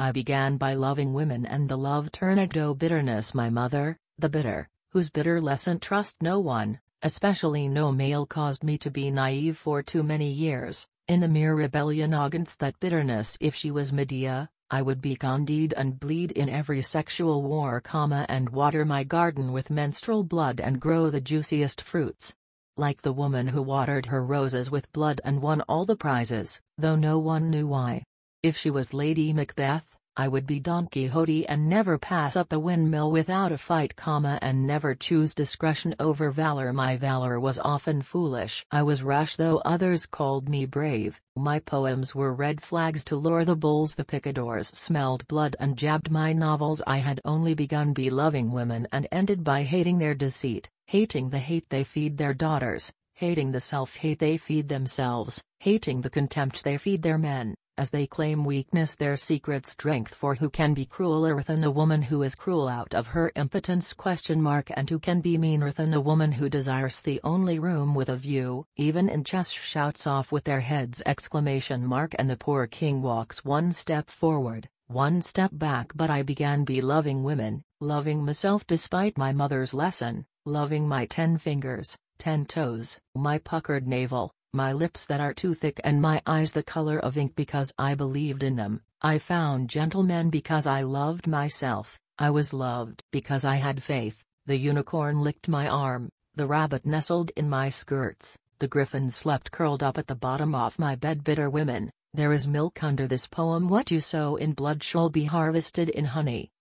I began by loving women, and the love turned to bitterness. My mother, the bitter, whose bitter lesson trust no one, especially no male, caused me to be naive for too many years, in the mere rebellion against that bitterness. If she was Medea, I would be Candide and bleed in every sexual war, and water my garden with menstrual blood and grow the juiciest fruits. Like the woman who watered her roses with blood and won all the prizes, though no one knew why. If she was Lady Macbeth, I would be Don Quixote and never pass up a windmill without a fight, and never choose discretion over valor. My valor was often foolish. I was rash, though others called me brave. My poems were red flags to lure the bulls. The picadors smelled blood and jabbed my novels. I had only begun by loving women and ended by hating their deceit, hating the hate they feed their daughters, hating the self-hate they feed themselves, hating the contempt they feed their men, as they claim weakness their secret strength. For who can be crueler than a woman who is cruel out of her impotence? And who can be meaner than a woman who desires the only room with a view? Even in chess shouts off with their heads! And the poor king walks one step forward, one step back. But I began by loving women, loving myself despite my mother's lesson, loving my 10 fingers, 10 toes, my puckered navel, my lips that are too thick, and my eyes the color of ink, because I believed in them. I found gentlemen because I loved myself. I was loved because I had faith. The unicorn licked my arm, the rabbit nestled in my skirts, the griffin slept curled up at the bottom of my bed. Bitter women, there is milk under this poem. What you sow in blood shall be harvested in honey.